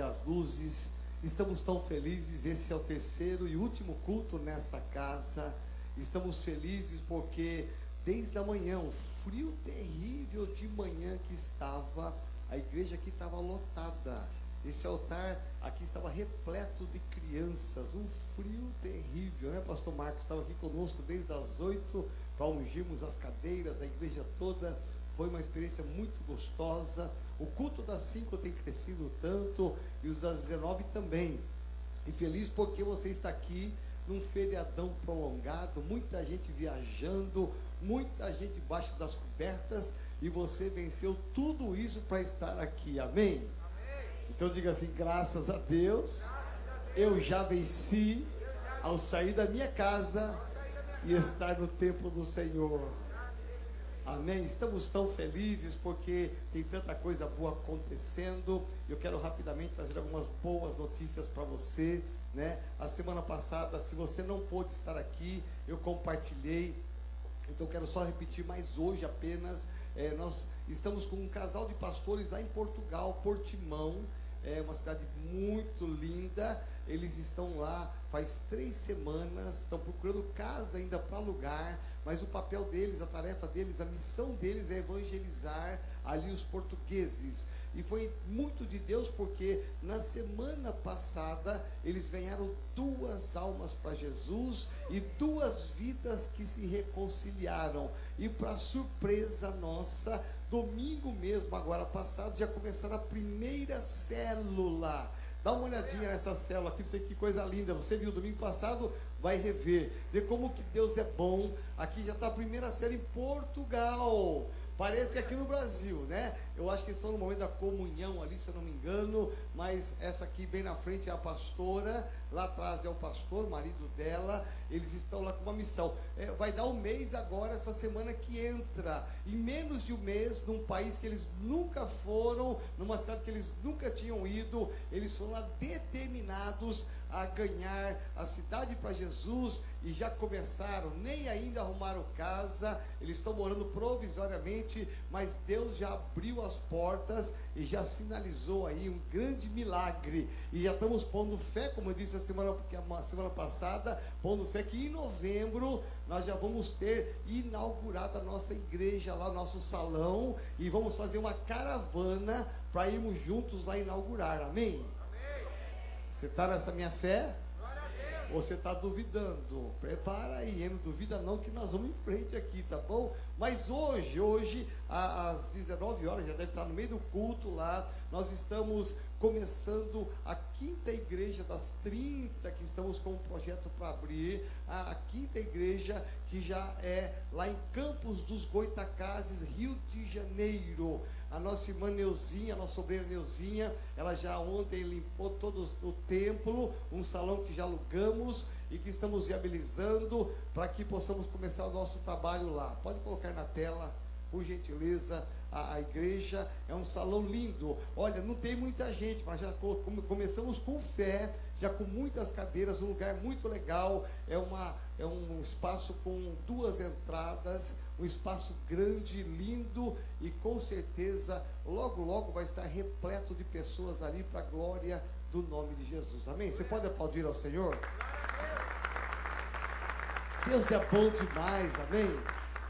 acender as luzes. Estamos tão felizes, esse é o terceiro e último culto nesta casa. Estamos felizes porque desde a manhã, um frio terrível de manhã que estava, a igreja aqui estava lotada. Esse altar aqui estava repleto de crianças, um frio terrível, né? Pastor Marcos estava aqui conosco desde as 8 para ungirmos as cadeiras, a igreja toda. Foi uma experiência muito gostosa. O culto das 5 tem crescido tanto e os das 19 também. E feliz porque você está aqui num feriadão prolongado, muita gente viajando, muita gente debaixo das cobertas, e você venceu tudo isso para estar aqui, amém? Então diga assim: graças a Deus, eu já venci ao sair da minha casa e estar no templo do Senhor. Amém? Estamos tão felizes porque tem tanta coisa boa acontecendo. Eu quero rapidamente trazer algumas boas notícias para você, né? A semana passada, se você não pôde estar aqui, eu compartilhei. Então quero só repetir mais hoje apenas. Nós estamos com um casal de pastores lá em Portugal, Portimão. É uma cidade muito linda. Eles estão lá faz 3 semanas, estão procurando casa ainda para alugar, mas o papel deles, a tarefa deles, a missão deles é evangelizar ali os portugueses. E foi muito de Deus porque na semana passada eles ganharam 2 almas para Jesus e 2 vidas que se reconciliaram. E para surpresa nossa, domingo mesmo, agora passado, já começaram a primeira célula. Dá uma olhadinha nessa célula aqui, não sei que coisa linda. Você viu domingo passado, vai rever. Vê como que Deus é bom. Aqui já está a primeira célula em Portugal. Parece que aqui no Brasil, né? Eu acho que estão no momento da comunhão ali, se eu não me engano. Mas essa aqui bem na frente é a pastora. Lá atrás é o pastor, o marido dela. Eles estão lá com uma missão. Vai dar 1 mês agora, essa semana que entra. Em menos de 1 mês, num país que eles nunca foram, numa cidade que eles nunca tinham ido, eles foram lá determinados a ganhar a cidade para Jesus e já começaram, nem ainda arrumaram casa, eles estão morando provisoriamente, mas Deus já abriu as portas e já sinalizou aí um grande milagre, e já estamos pondo fé, como eu disse a semana passada, pondo fé que em novembro nós já vamos ter inaugurado a nossa igreja lá, nosso salão, e vamos fazer uma caravana para irmos juntos lá inaugurar, amém? Você está nessa minha fé? Ou você está duvidando? Prepara aí, não duvida não que nós vamos em frente aqui, tá bom? Mas hoje às 19 horas, já deve estar no meio do culto lá, nós estamos começando a 5ª igreja das 30 que estamos com um projeto para abrir, a 5ª igreja que já é lá em Campos dos Goitacazes, Rio de Janeiro. A nossa irmã Neuzinha, a nossa obreira Neuzinha, ela já ontem limpou todo o templo, um salão que já alugamos e que estamos viabilizando para que possamos começar o nosso trabalho lá. Pode colocar na tela, por gentileza. A igreja é um salão lindo. Olha, não tem muita gente, mas já começamos com fé, já com muitas cadeiras, um lugar muito legal. É um espaço com 2 entradas, um espaço grande, lindo, e com certeza logo logo vai estar repleto de pessoas ali para a glória do nome de Jesus, amém? Você pode aplaudir ao Senhor? Deus é bom demais, amém?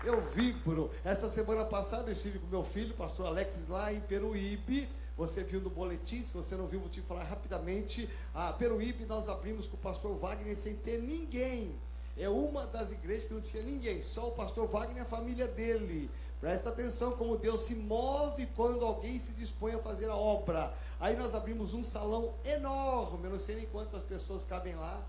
Eu vibro. Essa semana passada eu estive com meu filho, pastor Alex, lá em Peruíbe. Você viu no boletim, se você não viu, vou te falar rapidamente. A Peruíbe nós abrimos com o pastor Wagner sem ter ninguém. É uma das igrejas que não tinha ninguém, só o pastor Wagner e a família dele. Presta atenção como Deus se move quando alguém se dispõe a fazer a obra. Aí nós abrimos um salão enorme, eu não sei nem quantas pessoas cabem lá.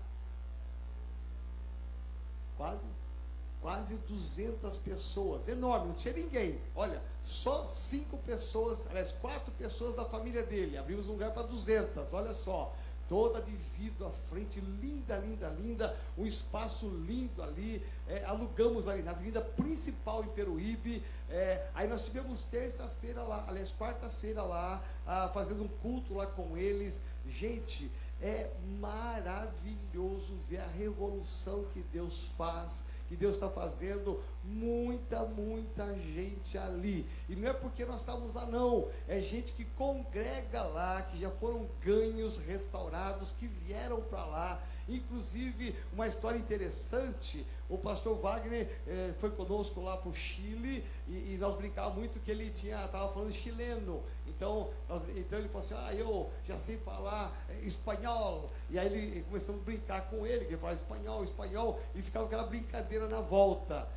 Quase 200 pessoas, enorme, não tinha ninguém. Olha, só 5 pessoas, aliás, 4 pessoas da família dele. Abrimos um lugar para 200, olha só. Toda de vidro à frente, linda, linda, linda, um espaço lindo ali. Alugamos ali na avenida principal em Peruíbe. Aí nós tivemos terça-feira lá, aliás, quarta-feira lá, fazendo um culto lá com eles. Gente, é maravilhoso ver a revolução que Deus faz, que Deus está fazendo, muita gente ali, e não é porque nós estávamos lá não, é gente que congrega lá, que já foram ganhos, restaurados, que vieram para lá. Inclusive, uma história interessante, o pastor Wagner foi conosco lá para o Chile, e nós brincávamos muito que ele estava falando chileno, então ele falou assim, eu já sei falar espanhol, e aí começamos a brincar com ele, que ele falava espanhol, e ficava aquela brincadeira na volta.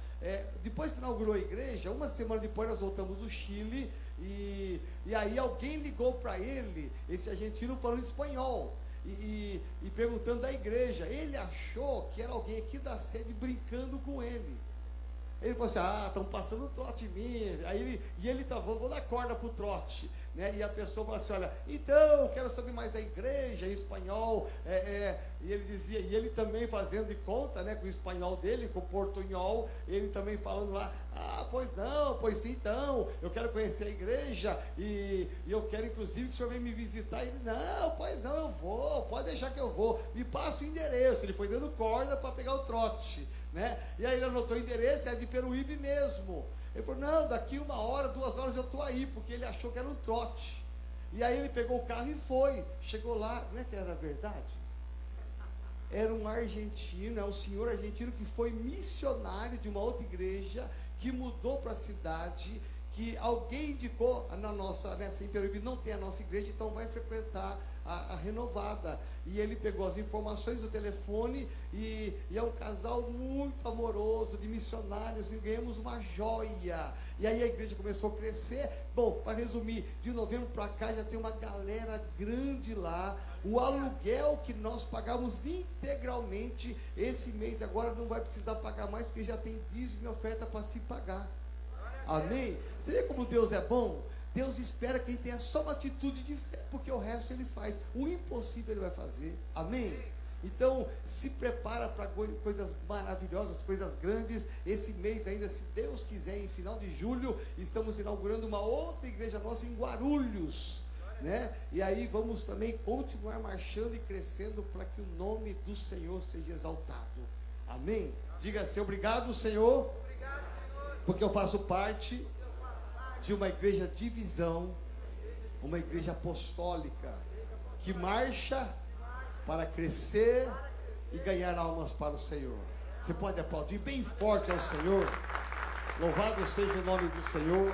Depois que inaugurou a igreja, uma semana depois nós voltamos do Chile, e aí alguém ligou para ele, esse argentino falando espanhol, e perguntando da igreja. Ele achou que era alguém aqui da sede brincando com ele. Ele falou assim, estão passando trote em mim. Aí ele vou dar corda para o trote, né? E a pessoa falou assim, olha, então, quero saber mais da igreja, em espanhol, e ele dizia, e ele também fazendo de conta, né, com o espanhol dele, com o portunhol, ele também falando lá, pois não, pois sim, então, eu quero conhecer a igreja, e eu quero inclusive que o senhor venha me visitar. Ele, não, pois não, eu vou, pode deixar que eu vou, me passa o endereço. Ele foi dando corda para pegar o trote, né? E aí ele anotou o endereço, era de Peruíbe mesmo. Ele falou, não, daqui 1 hora, 2 horas eu estou aí, porque ele achou que era um trote. E aí ele pegou o carro e foi, chegou lá, não é que era verdade? Era um argentino, um senhor argentino que foi missionário de uma outra igreja, que mudou para a cidade, que alguém indicou na nossa, nessa em Peruíbe não tem a nossa igreja, então vai frequentar a renovada. E ele pegou as informações do telefone, e é um casal muito amoroso, de missionários, e ganhamos uma joia. E aí a igreja começou a crescer. Bom, para resumir, de novembro para cá já tem uma galera grande lá. O aluguel que nós pagamos integralmente, esse mês agora não vai precisar pagar mais, porque já tem dízimo e oferta para se pagar. Amém? Você vê como Deus é bom? Deus espera quem tenha só uma atitude de fé, porque o resto Ele faz. O impossível Ele vai fazer. Amém? Então, se prepara para coisas maravilhosas, coisas grandes. Esse mês ainda, se Deus quiser, em final de julho, estamos inaugurando uma outra igreja nossa em Guarulhos, né? E aí vamos também continuar marchando e crescendo para que o nome do Senhor seja exaltado. Amém? Diga assim, obrigado, Senhor, porque eu faço parte de uma igreja de visão, uma igreja apostólica, que marcha para crescer e ganhar almas para o Senhor. Você pode aplaudir bem forte ao Senhor. Louvado seja o nome do Senhor.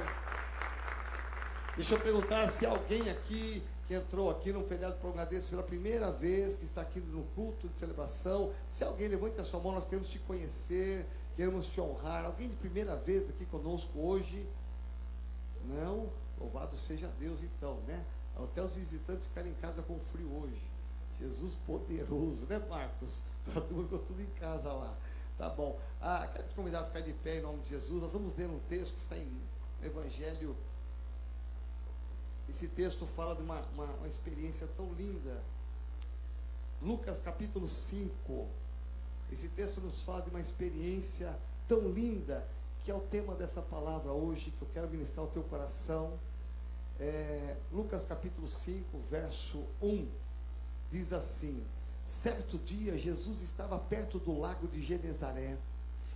Deixa eu perguntar se alguém aqui que entrou aqui no feriado prolongado desse pela primeira vez, que está aqui no culto de celebração, se alguém levanta a sua mão, nós queremos te conhecer, queremos te honrar. Alguém de primeira vez aqui conosco hoje? Não? Louvado seja Deus então, né? Até os visitantes ficarem em casa com frio hoje. Jesus poderoso, né, Marcos? Todo mundo ficou tudo em casa lá. Tá bom. Quero te convidar a ficar de pé em nome de Jesus. Nós vamos ler um texto que está em Evangelho. Esse texto fala de uma experiência tão linda. Lucas capítulo 5. Esse texto nos fala de uma experiência tão linda, que é o tema dessa palavra hoje, que eu quero ministrar ao teu coração. Lucas capítulo 5, verso 1, diz assim: certo dia Jesus estava perto do lago de Genezaré,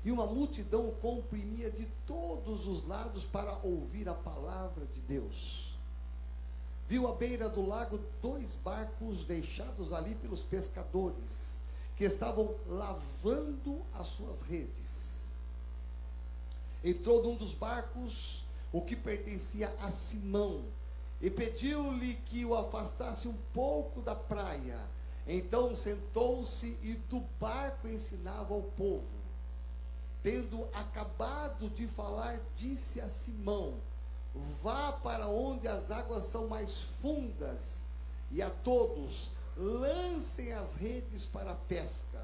e uma multidão o comprimia de todos os lados para ouvir a palavra de Deus. Viu à beira do lago 2 barcos deixados ali pelos pescadores, que estavam lavando as suas redes. Entrou num dos barcos, o que pertencia a Simão, e pediu-lhe que o afastasse um pouco da praia. Então sentou-se e do barco ensinava ao povo. Tendo acabado de falar, disse a Simão: vá para onde as águas são mais fundas, e a todos lancem as redes para a pesca.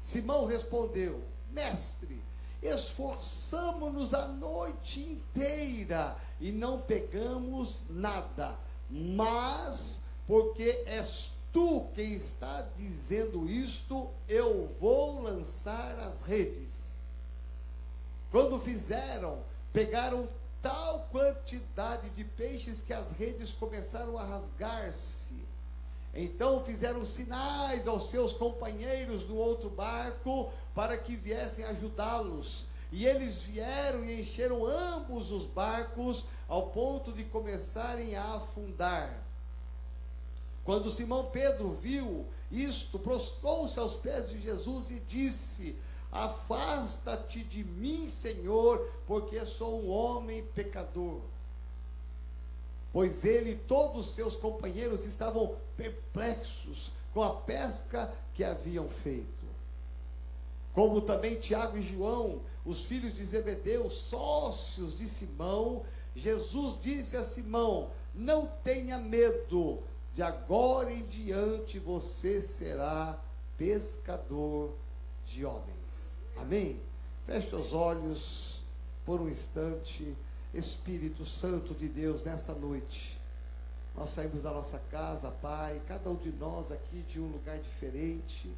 Simão respondeu: mestre, esforçamo-nos a noite inteira e não pegamos nada, mas porque és tu quem está dizendo isto, eu vou lançar as redes. Quando fizeram, pegaram tal quantidade de peixes que as redes começaram a rasgar-se. Então fizeram sinais aos seus companheiros no outro barco para que viessem ajudá-los. E eles vieram e encheram ambos os barcos ao ponto de começarem a afundar. Quando Simão Pedro viu isto, prostrou-se aos pés de Jesus e disse: afasta-te de mim, Senhor, porque sou um homem pecador. Pois ele e todos os seus companheiros estavam perplexos com a pesca que haviam feito. Como também Tiago e João, os filhos de Zebedeu, sócios de Simão, Jesus disse a Simão: não tenha medo, de agora em diante você será pescador de homens. Amém? Feche os olhos por um instante. Espírito Santo de Deus, nesta noite, nós saímos da nossa casa, Pai, cada um de nós aqui de um lugar diferente,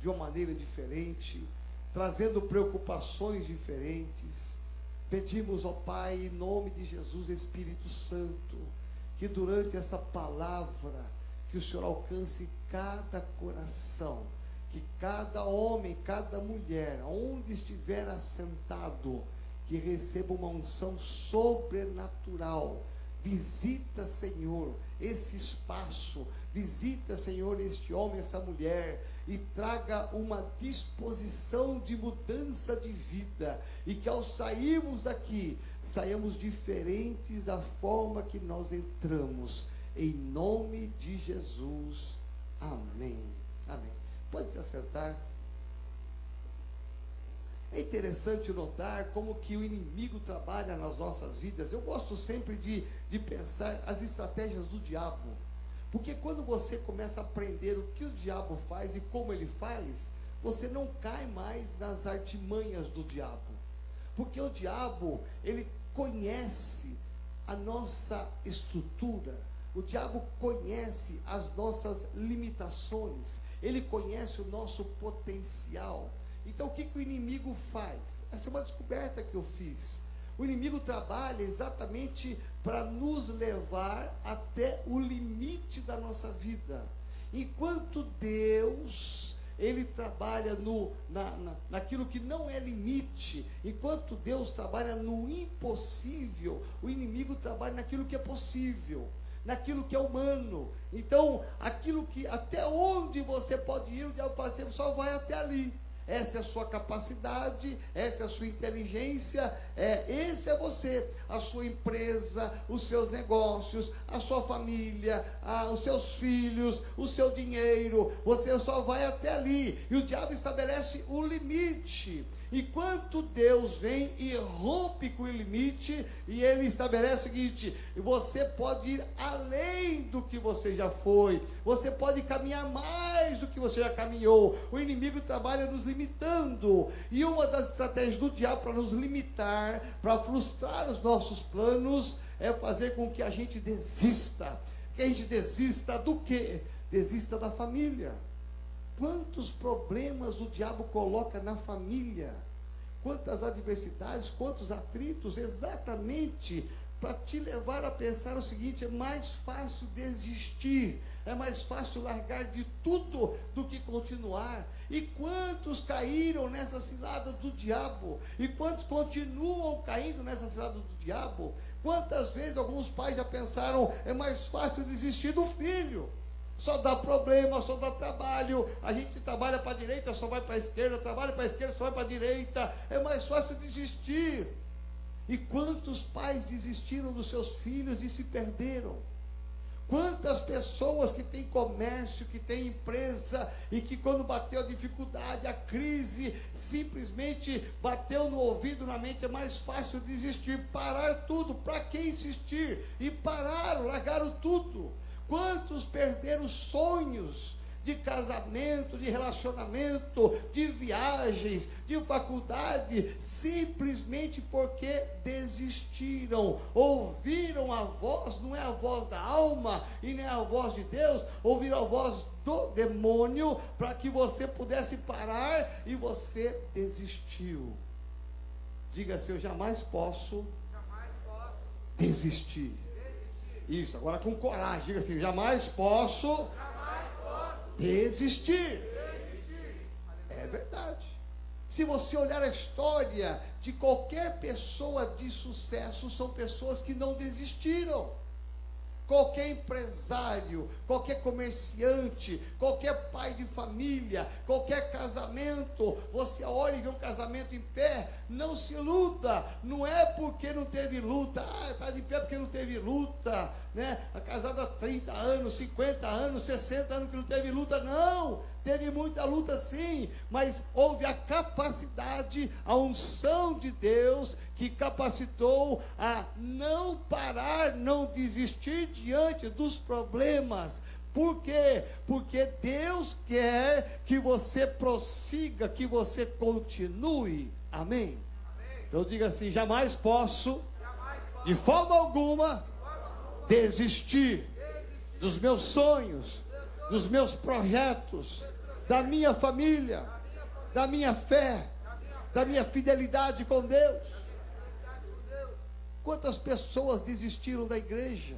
de uma maneira diferente, trazendo preocupações diferentes. Pedimos, ó Pai, em nome de Jesus, Espírito Santo, que durante essa palavra, que o Senhor alcance cada coração, que cada homem, cada mulher, onde estiver assentado, que receba uma unção sobrenatural. Visita, Senhor, esse espaço, visita, Senhor, este homem, essa mulher, e traga uma disposição de mudança de vida, e que ao sairmos daqui, saiamos diferentes da forma que nós entramos, em nome de Jesus, amém, amém. Pode se assentar. É interessante notar como que o inimigo trabalha nas nossas vidas. Eu gosto sempre de pensar as estratégias do diabo, porque quando você começa a aprender o que o diabo faz e como ele faz, você não cai mais nas artimanhas do diabo, porque o diabo, ele conhece a nossa estrutura, o diabo conhece as nossas limitações, ele conhece o nosso potencial. Então o que o inimigo faz? Essa é uma descoberta que eu fiz. O inimigo trabalha exatamente para nos levar até o limite da nossa vida. Enquanto Deus, ele trabalha naquilo que não é limite, enquanto Deus trabalha no impossível, o inimigo trabalha naquilo que é possível, naquilo que é humano. Então, aquilo que, até onde você pode ir, o diabo fala assim, só vai até ali. Essa é a sua capacidade, essa é a sua inteligência, esse é você, a sua empresa, os seus negócios, a sua família, os seus filhos, o seu dinheiro, você só vai até ali, e o diabo estabelece o limite, enquanto Deus vem e rompe com o limite, e ele estabelece o seguinte: você pode ir além do que você já foi, você pode caminhar mais do que você já caminhou. O inimigo trabalha nos limitando, e uma das estratégias do diabo para nos limitar, para frustrar os nossos planos, é fazer com que a gente desista. Que a gente desista do quê? Desista da família. Quantos problemas o diabo coloca na família, quantas adversidades, quantos atritos, exatamente para te levar a pensar o seguinte: é mais fácil desistir, é mais fácil largar de tudo do que continuar. E quantos caíram nessa cilada do diabo, e quantos continuam caindo nessa cilada do diabo? Quantas vezes alguns pais já pensaram: é mais fácil desistir do filho, só dá problema, só dá trabalho, a gente trabalha para a direita, só vai para a esquerda, trabalha para a esquerda, só vai para a direita, é mais fácil desistir. E quantos pais desistiram dos seus filhos e se perderam? Quantas pessoas que têm comércio, que têm empresa, e que quando bateu a dificuldade, a crise, simplesmente bateu no ouvido, na mente, é mais fácil desistir, parar tudo. Para que insistir? E pararam, largaram tudo. Quantos perderam sonhos de casamento, de relacionamento, de viagens, de faculdade, simplesmente porque desistiram, ouviram a voz, não é a voz da alma, e nem a voz de Deus, ouviram a voz do demônio, para que você pudesse parar, e você desistiu. Diga assim: eu jamais posso desistir. Isso, agora com coragem, diga assim: jamais posso desistir. É verdade. Se você olhar a história de qualquer pessoa de sucesso, são pessoas que não desistiram. Qualquer empresário, qualquer comerciante, qualquer pai de família, qualquer casamento, você olha e vê um casamento em pé, não se iluda, não é porque não teve luta, está de pé porque não teve luta, né? A casada há 30 anos, 50 anos, 60 anos que não teve luta, não, teve muita luta sim, mas houve a capacidade, a unção de Deus que capacitou a não parar, não desistir diante dos problemas. Por quê? Porque Deus quer que você prossiga, que você continue. Amém? Então diga assim: jamais posso, de forma alguma, desistir dos meus sonhos, dos meus projetos, da minha família, da minha fé, da minha fidelidade com Deus. Quantas pessoas desistiram da igreja,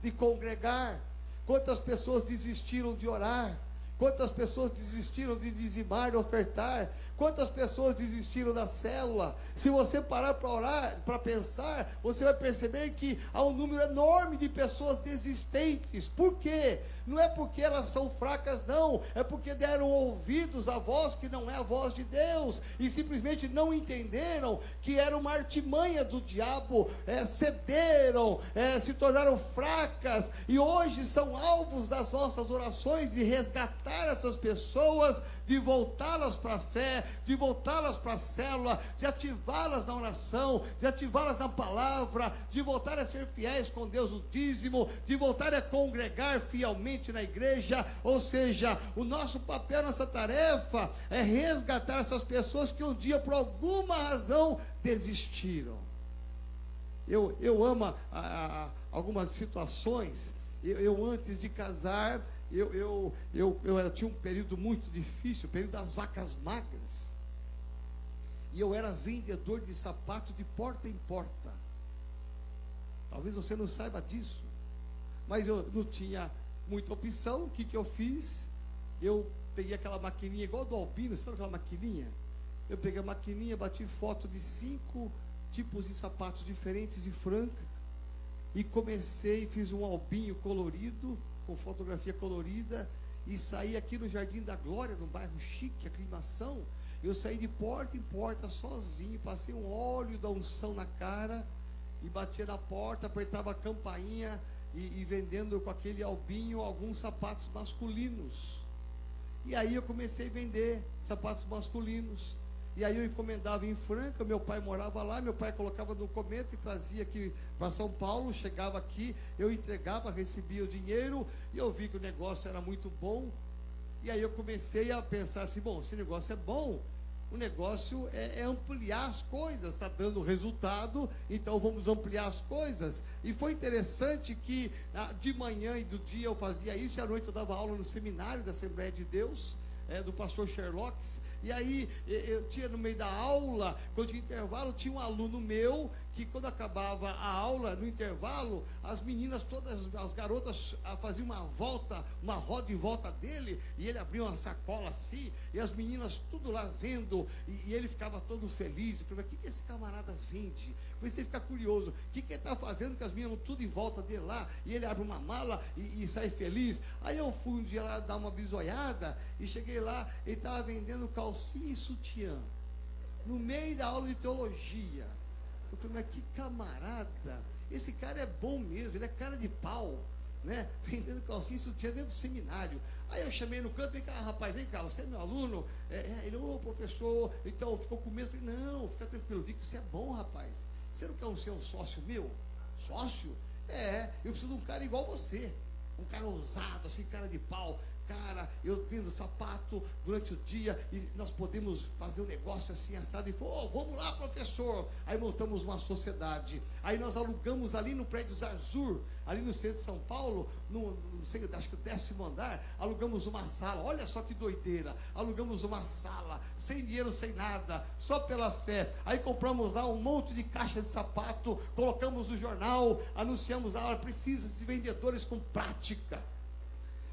de congregar? Quantas pessoas desistiram de orar? Quantas pessoas desistiram de dizimar, de ofertar? Quantas pessoas desistiram da célula? Se você parar para orar, para pensar, você vai perceber que há um número enorme de pessoas desistentes. Por quê? Não é porque elas são fracas, não. É porque deram ouvidos à voz que não é a voz de Deus. E simplesmente não entenderam que era uma artimanha do diabo. Cederam, se tornaram fracas. E hoje são alvos das nossas orações de resgatar essas pessoas, de voltá-las para a fé, de voltá-las para a célula, de ativá-las na oração, de ativá-las na palavra, de voltar a ser fiéis com Deus no dízimo, de voltar a congregar fielmente na igreja. Ou seja, o nosso papel, nossa tarefa é resgatar essas pessoas que um dia por alguma razão desistiram. Eu amo algumas situações. Eu antes de casar, eu tinha um período muito difícil, o período das vacas magras. E eu era vendedor de sapato de porta em porta. Talvez você não saiba disso, mas eu não tinha muita opção. O que eu fiz? Eu peguei aquela maquininha igual do Albino, sabe aquela maquininha? Eu peguei a maquininha, bati foto de 5 tipos de sapatos diferentes de Franca, e comecei, fiz um albinho colorido, com fotografia colorida, e saí aqui no Jardim da Glória, num bairro chique, aclimação. Eu saí de porta em porta sozinho, passei um óleo da unção na cara, e batia na porta, apertava a campainha, e vendendo com aquele albinho alguns sapatos masculinos. E aí eu comecei a vender sapatos masculinos. E aí eu encomendava em Franca, meu pai morava lá, meu pai colocava no cometa e trazia aqui para São Paulo, chegava aqui, eu entregava, recebia o dinheiro, e eu vi que o negócio era muito bom. E aí eu comecei a pensar assim: bom, se o negócio é bom, o negócio é ampliar as coisas, está dando resultado, então vamos ampliar as coisas. E foi interessante que de manhã e do dia eu fazia isso, e à noite eu dava aula no seminário da Assembleia de Deus, do pastor Sherlock. E aí eu tinha no meio da aula, quando tinha intervalo, tinha um aluno meu que quando acabava a aula, no intervalo, as meninas todas, as garotas faziam uma volta, uma roda em volta dele, e ele abria uma sacola assim, e as meninas tudo lá vendo, e ele ficava todo feliz. Eu falei: mas o que esse camarada vende? Comecei a ficar curioso, o que ele está fazendo, que as meninas tudo em volta dele lá, e ele abre uma mala e sai feliz. Aí eu fui um dia lá dar uma bisoiada, e cheguei lá, ele estava vendendo calcinha e sutiã, no meio da aula de teologia. Eu falei: mas que camarada, esse cara é bom mesmo, ele é cara de pau, né? Vendendo calcinha e sutiã dentro do seminário. Aí eu chamei no canto: vem cá, rapaz, vem cá, você é meu aluno? Ele: ô professor, então ficou com medo. Eu falei: não, fica tranquilo, vi que você é bom, rapaz. Você não quer ser um sócio meu? Sócio? Eu preciso de um cara igual você, um cara ousado, assim, cara de pau. Cara, eu vendo sapato durante o dia, e nós podemos fazer um negócio assim, assado. E falou: vamos lá, professor. Aí montamos uma sociedade. Aí nós alugamos ali no prédio Zarzur, ali no centro de São Paulo, acho que o 10º andar, alugamos uma sala. Olha só que doideira, alugamos uma sala, sem dinheiro, sem nada, só pela fé. Aí compramos lá um monte de caixa de sapato, colocamos no jornal, anunciamos: precisa de vendedores com prática.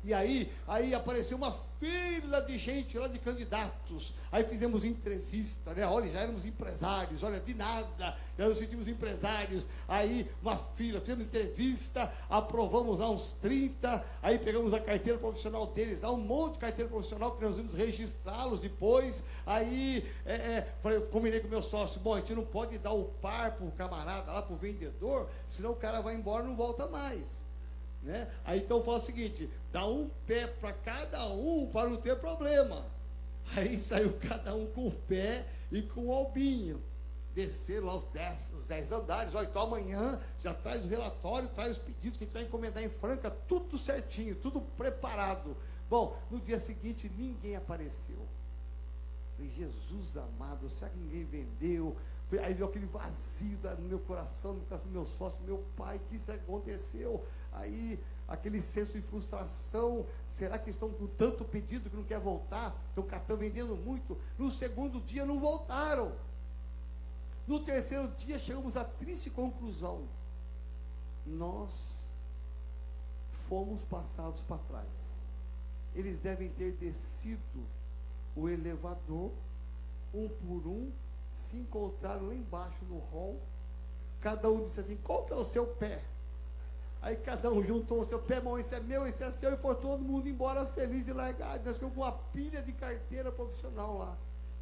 E aí apareceu uma fila de gente lá, de candidatos. Aí fizemos entrevista, né? Olha, já éramos empresários, olha, de nada, já nos sentimos empresários. Aí uma fila, fizemos entrevista, aprovamos lá uns 30, aí pegamos a carteira profissional deles, lá um monte de carteira profissional que nós vamos registrá-los depois. Aí combinei com o meu sócio, bom, a gente não pode dar o par para o camarada lá, para o vendedor, senão o cara vai embora e não volta mais. Né? Aí então fala o seguinte, dá um pé para cada um para não ter problema. Aí saiu cada um com o pé e com o albinho. Desceram lá os 10 andares. Olha, então amanhã já traz o relatório, traz os pedidos que a gente vai encomendar em Franca, tudo certinho, tudo preparado. Bom, no dia seguinte ninguém apareceu. Falei, Jesus amado, será que ninguém vendeu? Aí veio aquele vazio no meu coração, no coração do meu sócio, meu pai, o que será que aconteceu? Aí, aquele senso de frustração, será que estão com tanto pedido que não quer voltar? Estão vendendo muito. No segundo dia não voltaram. No terceiro dia chegamos à triste conclusão. Nós fomos passados para trás. Eles devem ter descido o elevador, um por um, se encontraram lá embaixo no hall. Cada um disse assim, qual que é o seu pé? Aí cada um juntou o seu pé, bom, esse é meu, esse é seu, e foi todo mundo embora feliz e largado. Nós ficamos com uma pilha de carteira profissional lá.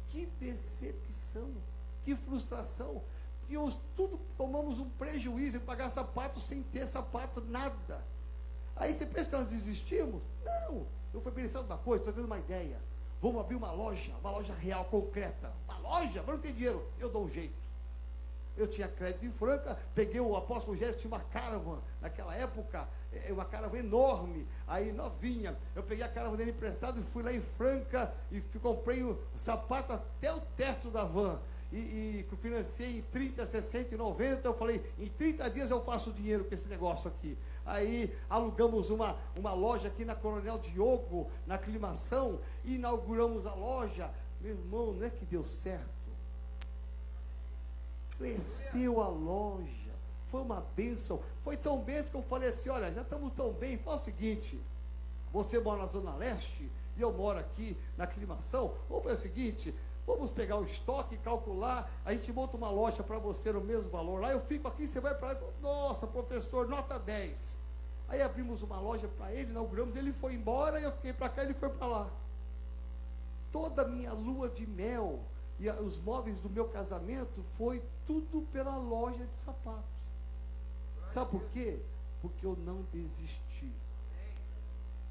Que decepção, que frustração. Tomamos um prejuízo em pagar sapato sem ter sapato, nada. Aí você pensa que nós desistimos? Não, eu fui pensando uma coisa, estou dando uma ideia. Vamos abrir uma loja real, concreta. Uma loja? Mas não tem dinheiro, eu dou um jeito. Eu tinha crédito em Franca, peguei o apóstolo Géssio, tinha uma caravan, naquela época, uma caravan enorme, aí novinha. Eu peguei a caravan dele emprestado e fui lá em Franca e comprei o sapato até o teto da van. E financei em 30, 60 e 90, eu falei, em 30 dias eu faço dinheiro com esse negócio aqui. Aí alugamos uma loja aqui na Coronel Diogo, na Aclimação, e inauguramos a loja. Meu irmão, não é que deu certo? Cresceu a loja, foi uma bênção, foi tão bênção que eu falei assim, olha, já estamos tão bem, faz o seguinte, você mora na Zona Leste, e eu moro aqui na Aclimação, vamos fazer o seguinte, vamos pegar o estoque, calcular, a gente monta uma loja para você no mesmo valor, lá eu fico aqui, você vai para lá, nossa, professor, nota 10, aí abrimos uma loja para ele, inauguramos, ele foi embora, eu fiquei para cá, ele foi para lá. Toda a minha lua de mel, e os móveis do meu casamento foi tudo pela loja de sapatos. Sabe por quê? Porque eu não desisti.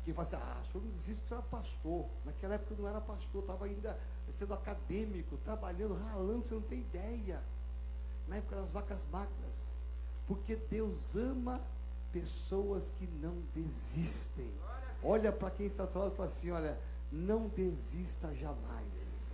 Quem fala assim, o senhor não desiste porque o senhor era pastor. Naquela época eu não era pastor, estava ainda sendo acadêmico, trabalhando, ralando, você não tem ideia. Na época das vacas magras. Porque Deus ama pessoas que não desistem. Olha para quem está do lado e fala assim, olha, não desista jamais.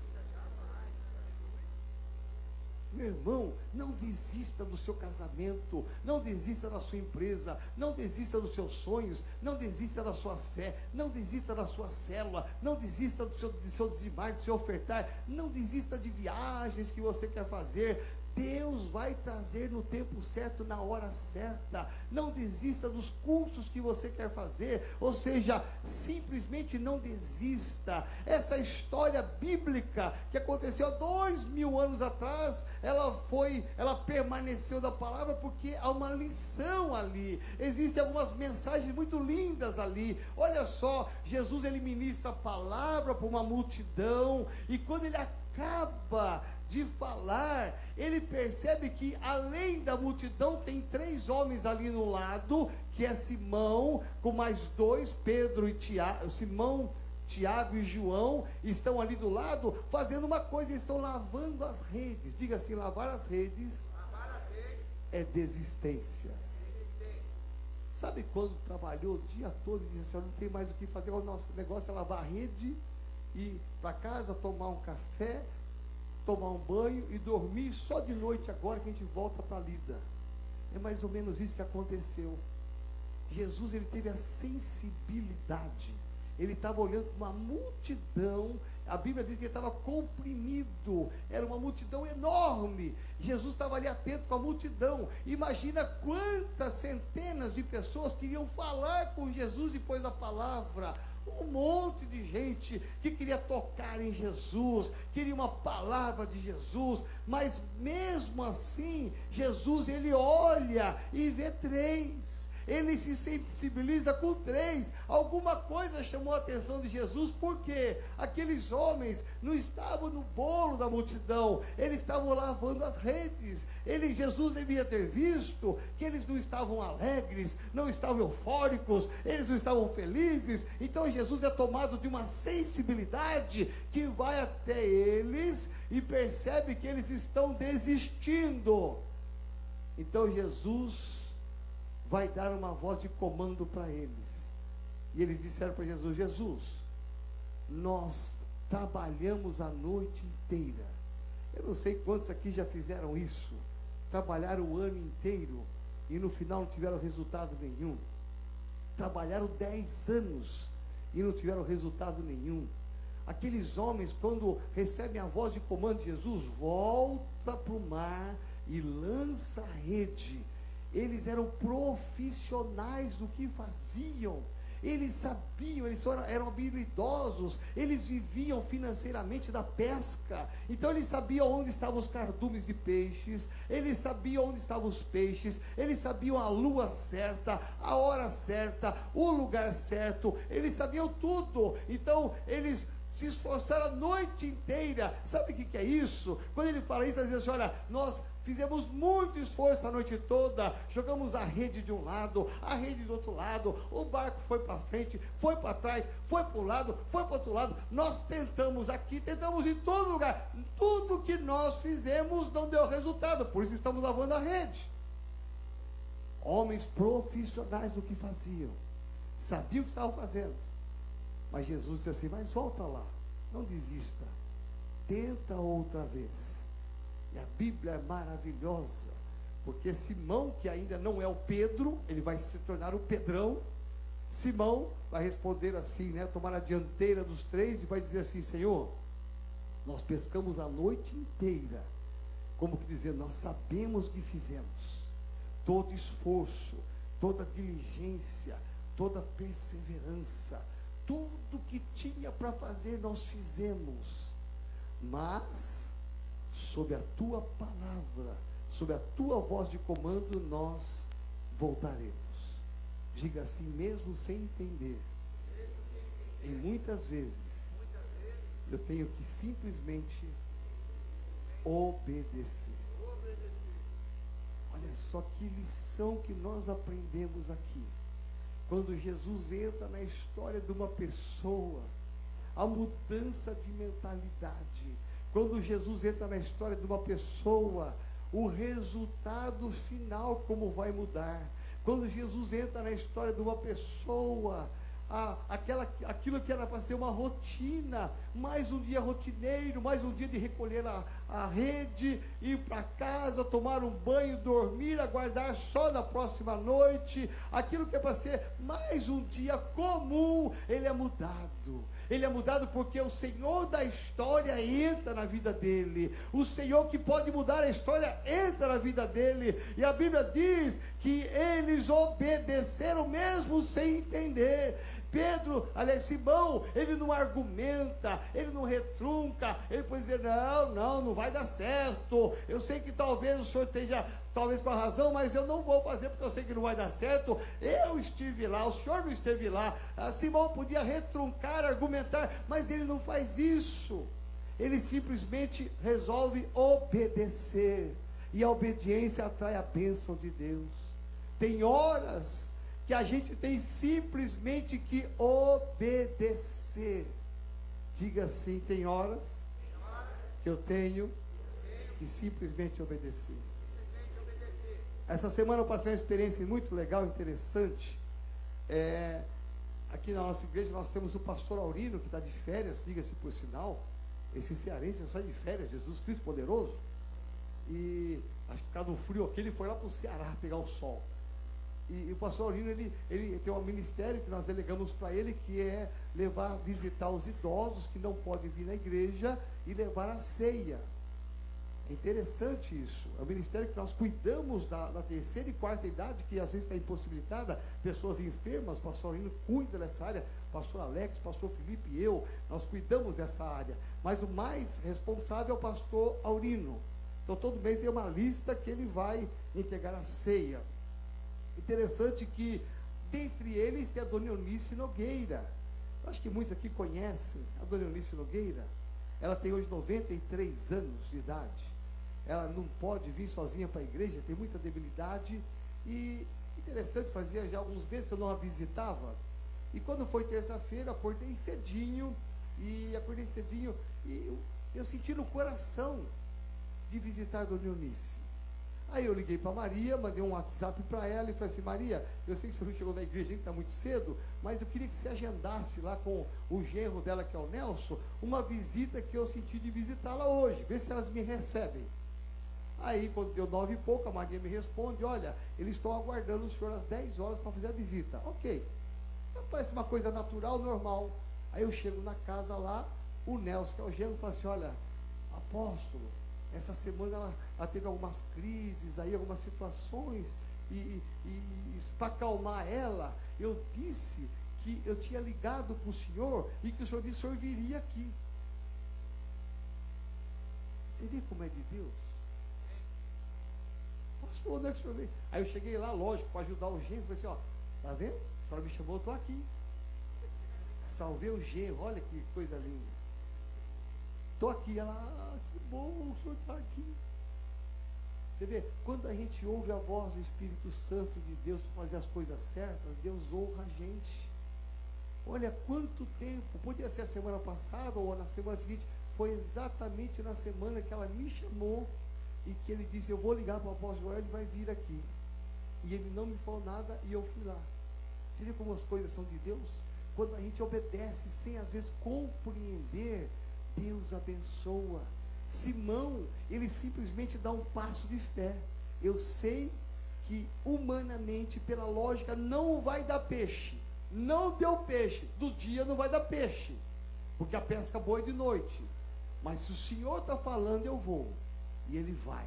Meu irmão, não desista do seu casamento, não desista da sua empresa, não desista dos seus sonhos, não desista da sua fé, não desista da sua célula, não desista do seu dizimar, do seu ofertar, não desista de viagens que você quer fazer. Deus vai trazer no tempo certo, na hora certa. Não desista dos cursos que você quer fazer, ou seja, simplesmente não desista. Essa história bíblica que aconteceu há 2000 anos atrás, ela permaneceu da palavra porque há uma lição ali. Existem algumas mensagens muito lindas ali. Olha só, Jesus ele ministra a palavra para uma multidão, e quando ele acaba de falar, ele percebe que além da multidão tem 3 homens ali no lado, que é Simão, com mais 2, Pedro e Tiago, Simão, Tiago e João, estão ali do lado, fazendo uma coisa, eles estão lavando as redes. Diga assim, lavar as redes é desistência. Sabe quando trabalhou o dia todo e disse assim, não tem mais o que fazer, o nosso negócio é lavar a rede, ir para casa, tomar um café, tomar um banho e dormir só de noite agora que a gente volta para a lida. É mais ou menos isso que aconteceu. Jesus ele teve a sensibilidade, ele estava olhando para uma multidão. A Bíblia diz que ele estava comprimido, era uma multidão enorme. Jesus estava ali atento com a multidão. Imagina quantas centenas de pessoas queriam falar com Jesus depois da palavra. Um monte de gente que queria tocar em Jesus, queria uma palavra de Jesus, mas mesmo assim, Jesus, ele olha e vê três. Ele se sensibiliza com três. Alguma coisa chamou a atenção de Jesus, porque aqueles homens não estavam no bolo da multidão, eles estavam lavando as redes. Jesus devia ter visto que eles não estavam alegres, não estavam eufóricos, eles não estavam felizes. Então Jesus é tomado de uma sensibilidade que vai até eles e percebe que eles estão desistindo. Então Jesus vai dar uma voz de comando para eles. E eles disseram para Jesus: Jesus, nós trabalhamos a noite inteira. Eu não sei quantos aqui já fizeram isso. Trabalharam o ano inteiro e no final não tiveram resultado nenhum. Trabalharam 10 anos e não tiveram resultado nenhum. Aqueles homens, quando recebem a voz de comando de Jesus, volta para o mar e lança a rede. Eles eram profissionais do que faziam. Eles sabiam, eles eram habilidosos, eles viviam financeiramente da pesca. Então eles sabiam onde estavam os cardumes de peixes, eles sabiam onde estavam os peixes, eles sabiam a lua certa, a hora certa, o lugar certo, eles sabiam tudo. Então eles se esforçaram a noite inteira. Sabe o que é isso? Quando ele fala isso, às vezes, olha, nós fizemos muito esforço a noite toda, jogamos a rede de um lado, a rede do outro lado, o barco foi para frente, foi para trás, foi para um lado, foi para o outro lado, nós tentamos aqui, tentamos em todo lugar, tudo que nós fizemos não deu resultado, por isso estamos lavando a rede. Homens profissionais do que faziam, sabiam o que estavam fazendo, mas Jesus disse assim: mas volta lá, não desista, tenta outra vez. E a Bíblia é maravilhosa, porque Simão, que ainda não é o Pedro, ele vai se tornar o Pedrão. Simão vai responder assim, né, tomar a dianteira dos três e vai dizer assim: Senhor, nós pescamos a noite inteira, como que dizer, nós sabemos o que fizemos, todo esforço, toda diligência, toda perseverança, tudo que tinha para fazer nós fizemos, mas sob a tua palavra, sob a tua voz de comando, nós voltaremos. Diga assim, mesmo sem entender. E muitas vezes eu tenho que simplesmente obedecer. Olha só que lição que nós aprendemos aqui. Quando Jesus entra na história de uma pessoa, a mudança de mentalidade. Quando Jesus entra na história de uma pessoa, o resultado final como vai mudar. Quando Jesus entra na história de uma pessoa, aquilo que era para ser uma rotina, mais um dia rotineiro, mais um dia de recolher a rede, ir para casa, tomar um banho, dormir, aguardar só na próxima noite, aquilo que é para ser mais um dia comum, ele é mudado. Ele é mudado porque o Senhor da história entra na vida dele. O Senhor que pode mudar a história entra na vida dele. E a Bíblia diz que eles obedeceram mesmo sem entender. Pedro, aliás, Simão, ele não argumenta, ele não retrunca, ele pode dizer, não vai dar certo, eu sei que talvez o senhor esteja, talvez com a razão, mas eu não vou fazer porque eu sei que não vai dar certo, eu estive lá, o senhor não esteve lá. Simão podia retruncar, argumentar, mas ele não faz isso, ele simplesmente resolve obedecer, e a obediência atrai a bênção de Deus. Tem horas que a gente tem simplesmente que obedecer. Diga assim, tem horas que eu tenho que simplesmente obedecer. Essa semana eu passei uma experiência muito legal, interessante. Aqui na nossa igreja nós temos o pastor Aurino, que está de férias, diga-se por sinal. Esse cearense não sai de férias, Jesus Cristo poderoso. E acho que por causa do frio aqui, ele foi lá para o Ceará pegar o sol. E o pastor Aurino, ele tem um ministério que nós delegamos para ele, que é visitar os idosos que não podem vir na igreja e levar a ceia. É interessante isso. É um ministério que nós cuidamos da terceira e quarta idade, que às vezes está impossibilitada, pessoas enfermas. O pastor Aurino cuida dessa área, pastor Alex, pastor Felipe e eu, nós cuidamos dessa área. Mas o mais responsável é o pastor Aurino. Então todo mês tem uma lista que ele vai entregar a ceia. Interessante que dentre eles tem a dona Eunice Nogueira. Eu acho que muitos aqui conhecem a dona Eunice Nogueira. Ela tem hoje 93 anos de idade. Ela não pode vir sozinha para a igreja, tem muita debilidade. E interessante, fazia já alguns meses que eu não a visitava. E quando foi terça-feira, acordei cedinho. E eu senti no coração de visitar a dona Eunice. Aí eu liguei para Maria, mandei um WhatsApp para ela e falei assim: Maria, eu sei que você não chegou na igreja, está muito cedo, mas eu queria que você agendasse lá com o genro dela, que é o Nelson, uma visita que eu senti de visitá-la hoje, ver se elas me recebem. Aí, quando deu 9 e pouco, a Maria me responde: olha, eles estão aguardando o senhor às 10 horas para fazer a visita. Ok. Então, parece uma coisa natural, normal. Aí eu chego na casa lá, o Nelson, que é o genro, fala assim: olha, apóstolo, essa semana ela teve algumas crises, aí algumas situações, e para acalmar ela, eu disse que eu tinha ligado para o senhor, e que o senhor disse que o senhor viria aqui. Você vê como é de Deus? Pastor, onde é que o senhor veio? Aí eu cheguei lá, lógico, para ajudar o genro, falei assim: ó, tá vendo? A senhora me chamou, eu estou aqui. Salvei o genro, olha que coisa linda. Estou aqui. Ela, que bom, o senhor está aqui. Você vê, quando a gente ouve a voz do Espírito Santo de Deus para fazer as coisas certas, Deus honra a gente. Olha quanto tempo, podia ser a semana passada ou na semana seguinte, foi exatamente na semana que ela me chamou e que ele disse: eu vou ligar para o apóstolo Joel, ele vai vir aqui. E ele não me falou nada e eu fui lá. Você vê como as coisas são de Deus? Quando a gente obedece sem às vezes compreender, Deus abençoa. Simão, ele simplesmente dá um passo de fé. Eu sei que humanamente, pela lógica, não vai dar peixe. Não deu peixe, do dia não vai dar peixe, porque a pesca boa é de noite. Mas se o Senhor está falando, eu vou. E ele vai.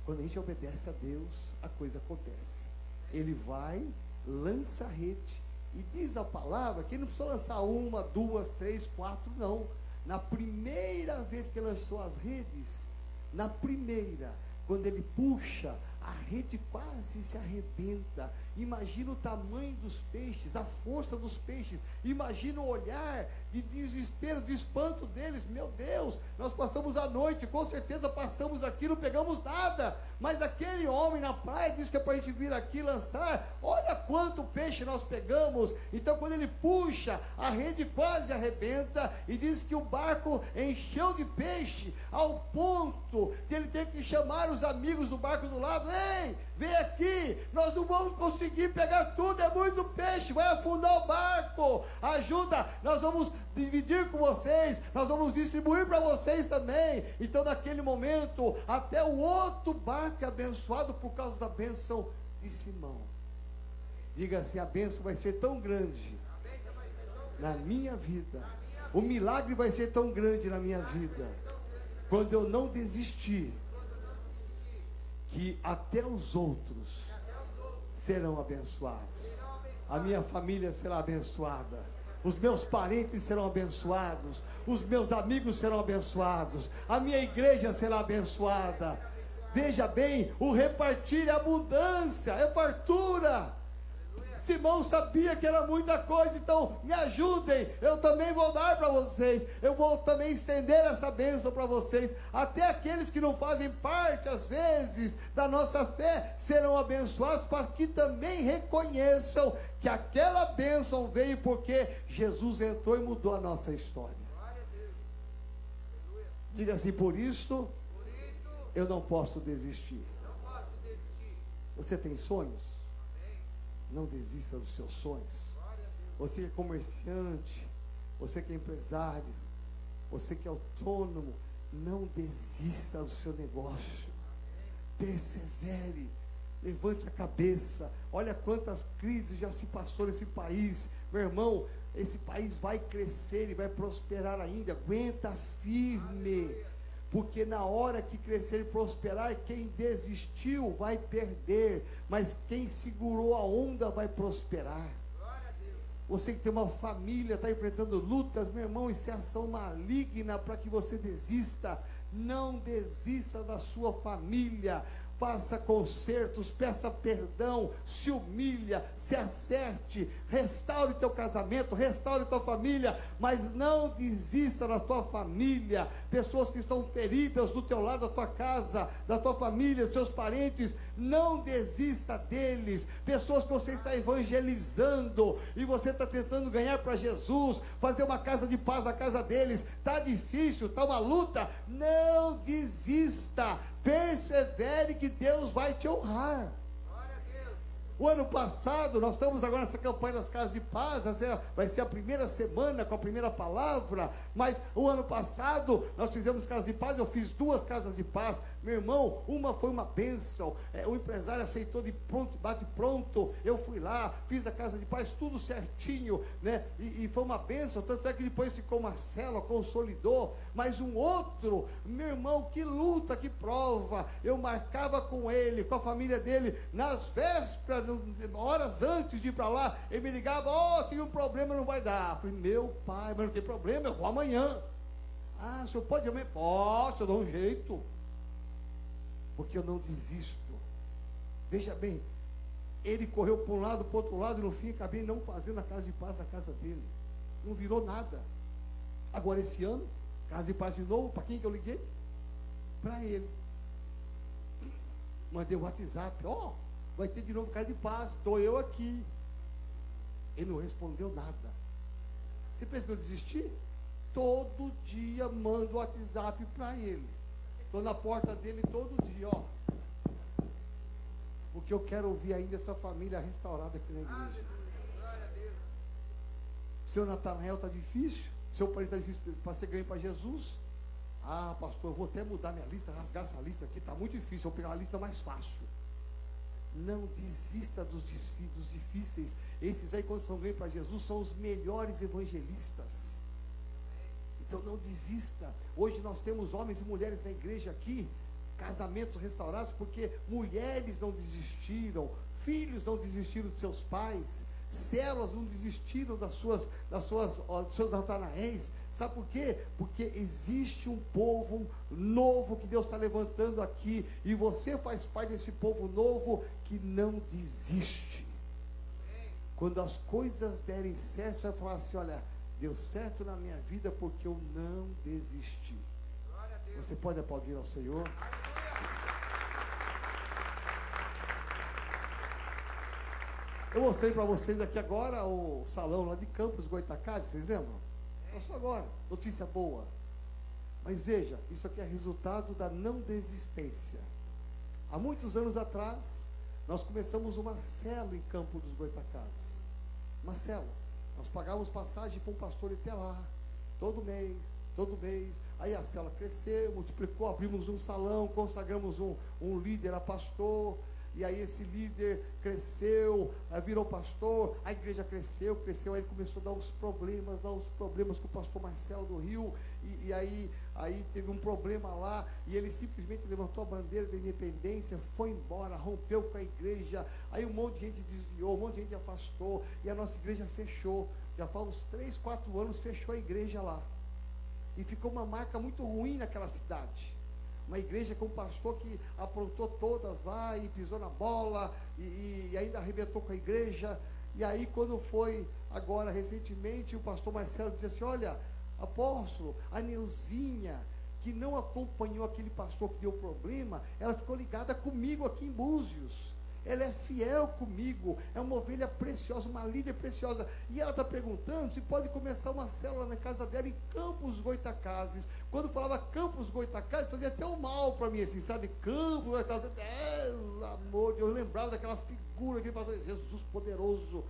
Quando a gente obedece a Deus, a coisa acontece. Ele vai, lança a rede, e diz a palavra que ele não precisa lançar 1, 2, 3, 4, não. Na primeira vez que ele lançou as redes, na primeira, quando ele puxa, a rede quase se arrebenta. Imagina o tamanho dos peixes, a força dos peixes. Imagina o olhar de desespero, de espanto deles. Meu Deus, nós passamos a noite, com certeza passamos aqui, não pegamos nada. Mas aquele homem na praia disse que é para a gente vir aqui lançar. Olha quanto peixe nós pegamos. Então quando ele puxa, a rede quase arrebenta. E diz que o barco encheu de peixe, ao ponto de ele ter que chamar os amigos do barco do lado: ei, vem aqui, nós não vamos conseguir pegar tudo, é muito peixe, vai afundar o barco, ajuda, nós vamos dividir com vocês, nós vamos distribuir para vocês também. Então naquele momento, até o outro barco é abençoado por causa da bênção de Simão. Diga assim: a bênção vai ser tão grande na minha vida, o milagre vai ser tão grande na minha vida, quando eu não desistir, que até os outros serão abençoados. A minha família será abençoada, os meus parentes serão abençoados, os meus amigos serão abençoados, a minha igreja será abençoada. Veja bem, o repartir é abundância, é fartura. Simão sabia que era muita coisa, então me ajudem, eu também vou dar para vocês, eu vou também estender essa bênção para vocês. Até aqueles que não fazem parte, às vezes, da nossa fé, serão abençoados, para que também reconheçam que aquela bênção veio porque Jesus entrou e mudou a nossa história. Diga assim: por isso, eu não posso desistir. Você tem sonhos? Não desista dos seus sonhos. Você que é comerciante, você que é empresário, você que é autônomo, não desista do seu negócio. Persevere. levante a cabeça. Olha quantas crises já se passou nesse país. Meu irmão, esse país vai crescer e vai prosperar ainda. Aguenta firme. Porque na hora que crescer e prosperar, quem desistiu vai perder. Mas quem segurou a onda vai prosperar. Você que tem uma família, está enfrentando lutas, meu irmão, isso é ação maligna para que você desista. Não desista da sua família. Faça consertos, peça perdão, se humilha, se acerte, restaure teu casamento, restaure tua família, mas não desista da tua família. Pessoas que estão feridas do teu lado, da tua casa, da tua família, dos seus parentes, não desista deles. Pessoas que você está evangelizando e você está tentando ganhar para Jesus, fazer uma casa de paz na casa deles, está difícil, está uma luta, não desista. Persevere que Deus vai te honrar. O ano passado, nós estamos agora nessa campanha das casas de paz, vai ser a primeira semana com a primeira palavra, mas o ano passado nós fizemos casas de paz, eu fiz 2 casas de paz, meu irmão, uma foi uma bênção, o empresário aceitou de pronto, bate pronto, eu fui lá, fiz a casa de paz, tudo certinho, né, e foi uma bênção, tanto é que depois ficou uma célula, consolidou, mas um outro, meu irmão, que luta, que prova, eu marcava com ele, com a família dele, nas vésperas, horas antes de ir para lá, ele me ligava, tem um problema, não vai dar. Eu falei, meu pai, mas não tem problema, eu vou amanhã. O senhor pode amanhã? Posso, eu dou um jeito. Porque eu não desisto. Veja bem, ele correu para um lado, para o outro lado, e no fim acabei não fazendo a casa de paz a casa dele. Não virou nada. Agora esse ano, casa de paz de novo, para quem que eu liguei? Para ele. Mandei o WhatsApp, vai ter de novo casa de paz, estou eu aqui. Ele não respondeu nada. Você pensa que eu desisti? Todo dia mando WhatsApp para ele. Estou na porta dele todo dia, porque eu quero ouvir ainda essa família restaurada aqui na igreja. Seu Natanael está difícil? Seu parente está difícil para ser ganho para Jesus? Pastor, eu vou até mudar minha lista, rasgar essa lista aqui, está muito difícil, eu vou pegar uma lista mais fácil. Não desista dos difíceis. Esses aí, quando são ganhos para Jesus, são os melhores evangelistas. Então não desista. Hoje nós temos homens e mulheres na igreja aqui, casamentos restaurados, porque mulheres não desistiram, filhos não desistiram de seus pais, células não desistiram dos seus Natanaéis. Sabe por quê? Porque existe um povo novo que Deus está levantando aqui, e você faz parte desse povo novo que não desiste. Quando as coisas derem certo, você vai falar assim, olha, deu certo na minha vida porque eu não desisti. Você pode aplaudir ao Senhor? Eu mostrei para vocês aqui agora o salão lá de Campos Goytacazes, vocês lembram? Passou agora, notícia boa. Mas veja, isso aqui é resultado da não desistência. Há muitos anos atrás, nós começamos uma célula em Campos dos Goytacazes. Uma célula. Nós pagávamos passagem para um pastor ir até lá, todo mês. Aí a célula cresceu, multiplicou, abrimos um salão, consagramos um líder a pastor. E aí esse líder cresceu, virou pastor, a igreja cresceu, aí ele começou a dar uns problemas com o pastor Marcelo do Rio, e aí teve um problema lá, e ele simplesmente levantou a bandeira da independência, foi embora, rompeu com a igreja, aí um monte de gente desviou, um monte de gente afastou, e a nossa igreja fechou, já faz uns 3, 4 anos, fechou a igreja lá, e ficou uma marca muito ruim naquela cidade. Uma igreja com um pastor que aprontou todas lá e pisou na bola e ainda arrebentou com a igreja. E aí quando foi agora recentemente, o pastor Marcelo disse assim, olha, apóstolo, a Neuzinha, que não acompanhou aquele pastor que deu problema, ela ficou ligada comigo aqui em Búzios. Ela é fiel comigo, é uma ovelha preciosa, uma líder preciosa. E ela está perguntando se pode começar uma célula na casa dela em Campos Goytacazes. Quando falava Campos Goytacazes, fazia até um mal para mim, assim, sabe? Campos Goytacazes, pelo amor de Deus, eu lembrava daquela figura, aquele pastor, Jesus poderoso.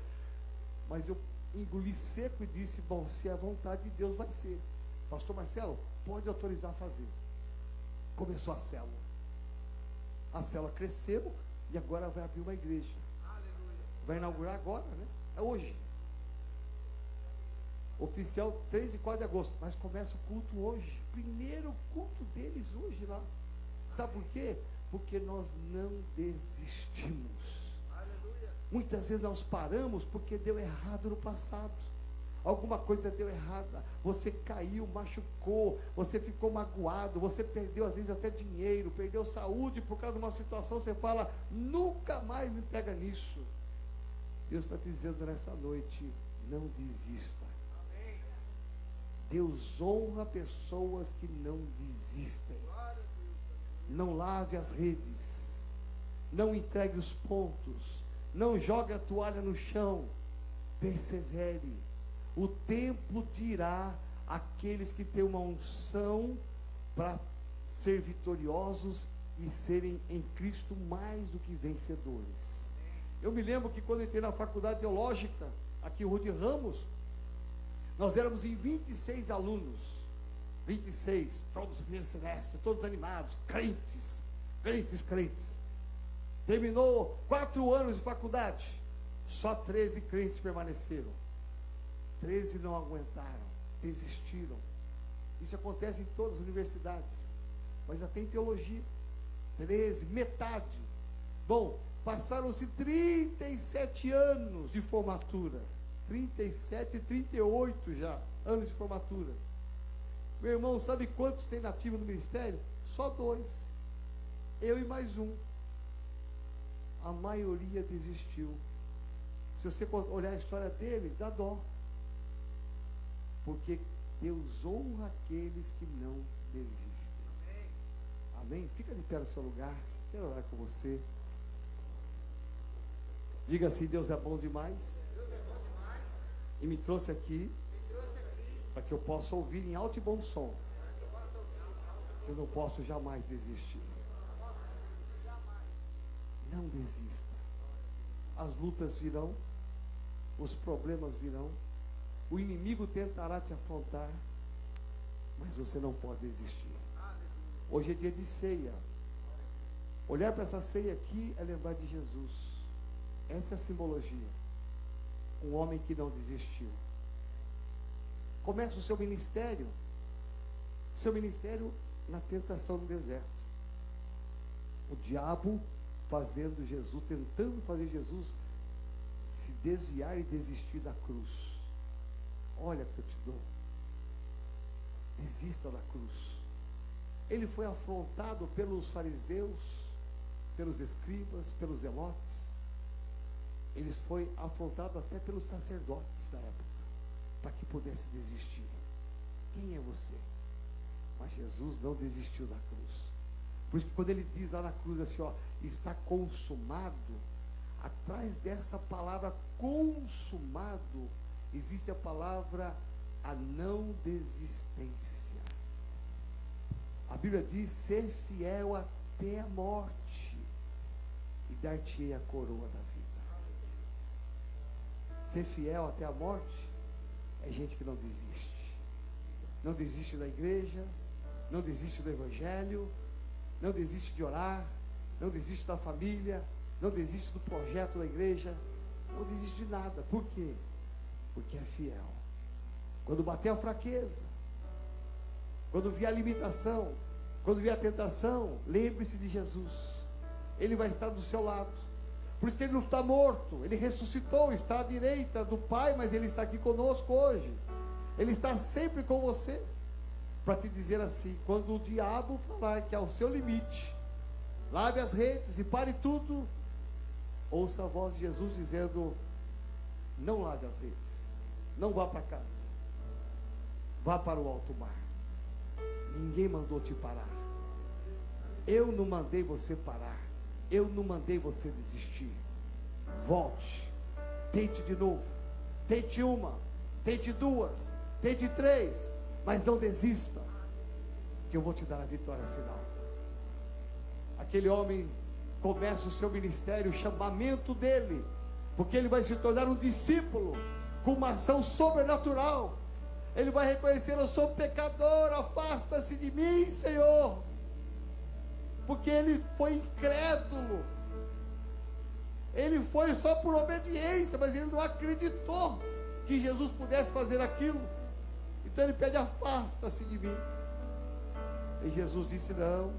Mas eu engoli seco e disse, bom, se é a vontade de Deus, vai ser. Pastor Marcelo, pode autorizar a fazer. Começou a célula. A célula cresceu, E agora vai abrir uma igreja. Vai inaugurar agora, né? É hoje. Oficial 3 e 4 de agosto. Mas começa o culto hoje. Primeiro culto deles hoje lá. Sabe por quê? Porque nós não desistimos. Muitas vezes nós paramos porque deu errado no passado. Alguma coisa deu errada, você caiu, machucou, você ficou magoado, você perdeu às vezes até dinheiro, perdeu saúde por causa de uma situação, você fala, nunca mais me pega nisso. Deus está dizendo nessa noite, não desista. Deus honra pessoas que não desistem. Não lave as redes, não entregue os pontos, não jogue a toalha no chão, persevere. O tempo dirá aqueles que têm uma unção para ser vitoriosos e serem em Cristo mais do que vencedores. Eu me lembro que quando entrei na faculdade teológica, aqui em Rude Ramos, nós éramos em 26 alunos, 26, todos no primeiro semestre, todos animados, crentes. Terminou 4 anos de faculdade, só 13 crentes permaneceram. 13 não aguentaram, desistiram. Isso acontece em todas as universidades, mas até em teologia. 13, metade. Bom, passaram-se 37 anos de formatura. 37, 38 já, anos de formatura. Meu irmão, sabe quantos tem nativo no ministério? Só 2. Eu e mais um. A maioria desistiu. Se você olhar a história deles, dá dó. Porque Deus honra aqueles que não desistem. Amém? Fica de pé no seu lugar. Quero orar com você. Diga assim, Deus é bom demais. E me trouxe aqui para que eu possa ouvir em alto e bom som. Que eu não posso jamais desistir. Não desista. As lutas virão, os problemas virão, o inimigo tentará te afrontar, mas você não pode desistir. Hoje é dia de ceia. Olhar para essa ceia aqui é lembrar de Jesus. Essa é a simbologia. Um homem que não desistiu. Começa o seu ministério na tentação no deserto. O diabo fazendo Jesus, tentando fazer Jesus se desviar e desistir da cruz. Olha que eu te dou. Desista da cruz. Ele foi afrontado pelos fariseus, pelos escribas, pelos zelotes. Ele foi afrontado até pelos sacerdotes da época, para que pudesse desistir. Quem é você? Mas Jesus não desistiu da cruz. Por isso que quando ele diz lá na cruz assim, ó, está consumado, atrás dessa palavra consumado, existe a palavra a não desistência. A Bíblia diz, ser fiel até a morte, e dar-te-ei a coroa da vida. Ser fiel até a morte é gente que não desiste. Não desiste da igreja, não desiste do evangelho, não desiste de orar, não desiste da família, não desiste do projeto da igreja, não desiste de nada. Por quê? Porque é fiel. Quando bater a fraqueza, quando vier a limitação, quando vier a tentação, lembre-se de Jesus. Ele vai estar do seu lado. Por isso que ele não está morto, ele ressuscitou, está à direita do Pai, mas ele está aqui conosco hoje. Ele está sempre com você, para te dizer assim, quando o diabo falar que é o seu limite, lave as redes e pare tudo, ouça a voz de Jesus dizendo, não lave as redes, não vá para casa, vá para o alto mar. Ninguém mandou te parar. Eu não mandei você parar. Eu não mandei você desistir. Volte. Tente de novo. Tente uma. Tente duas. Tente 3. Mas não desista, que eu vou te dar a vitória final. Aquele homem começa o seu ministério, o chamamento dele, porque ele vai se tornar um discípulo com uma ação sobrenatural. Ele vai reconhecer, eu sou pecador, afasta-se de mim, Senhor. Porque ele foi incrédulo. Ele foi só por obediência, mas ele não acreditou que Jesus pudesse fazer aquilo. Então ele pede: afasta-se de mim. E Jesus disse: não,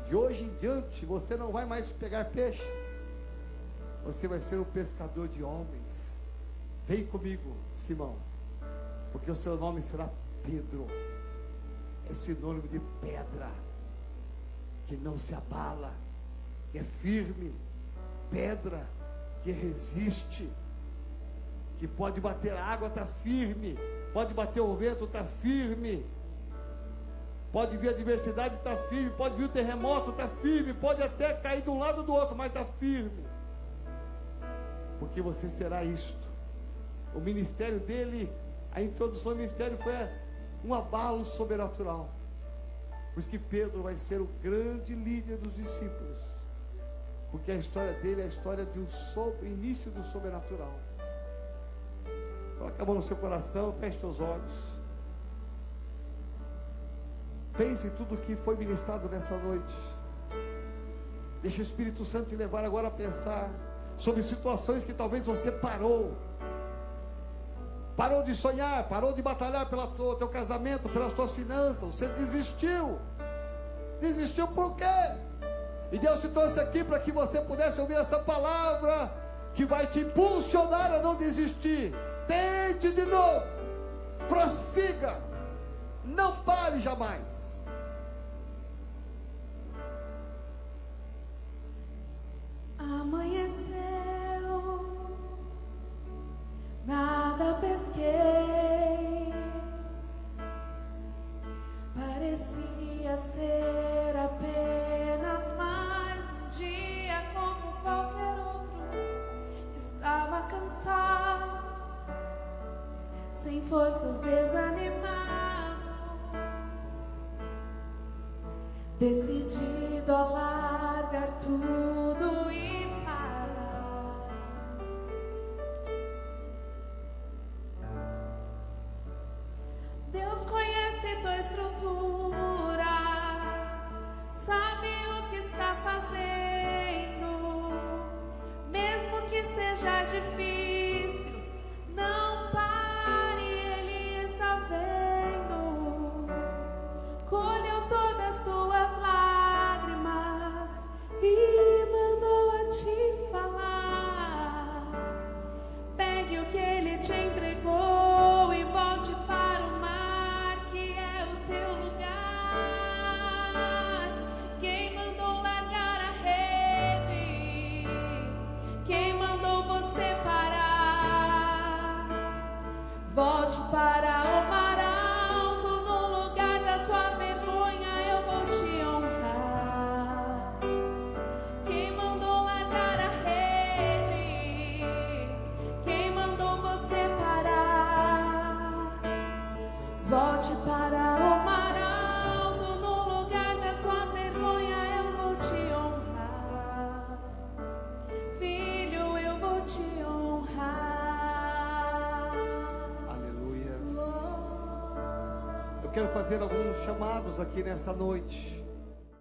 de hoje em diante você não vai mais pegar peixes, você vai ser um pescador de homens. Vem comigo, Simão, porque o seu nome será Pedro. É sinônimo de pedra, que não se abala, que é firme, pedra que resiste, que pode bater a água, está firme, pode bater o vento, está firme, pode vir a adversidade, está firme, pode vir o terremoto, está firme, pode até cair de um lado ou do outro, mas está firme, porque você será isto. O ministério dele, a introdução do ministério foi um abalo sobrenatural. Por isso que Pedro vai ser o grande líder dos discípulos, porque a história dele é a história de início do sobrenatural. Coloque a mão no seu coração, feche seus olhos, pense em tudo que foi ministrado nessa noite. Deixa o Espírito Santo te levar agora a pensar sobre situações que talvez você parou de sonhar, parou de batalhar pelo teu casamento, pelas tuas finanças, você desistiu por quê? E Deus te trouxe aqui para que você pudesse ouvir essa palavra, que vai te impulsionar a não desistir. Tente de novo, prossiga, não pare jamais. Amanheceu, nada pesquei, parecia ser apenas mais um dia como qualquer outro. Estava cansado, sem forças, desanimado, decidido a largar tudo e parar. Deus conhece tua estrutura, sabe o que está fazendo, mesmo que seja difícil, não pare, Ele está vendo. Colheu todas as tuas lágrimas e mandou a te falar. Pegue o que Ele te entregou e volte para o mar, que é o teu lugar. Quem mandou largar a rede? Quem mandou você parar? Volte para o mar alto, no lugar da tua vergonha eu vou te honrar. Quem mandou largar a rede? Quem mandou você parar? Volte para o mar alto, no lugar da tua vergonha eu vou te honrar. Filho, eu vou te honrar. Aleluias. Eu quero fazer alguns chamados aqui nessa noite.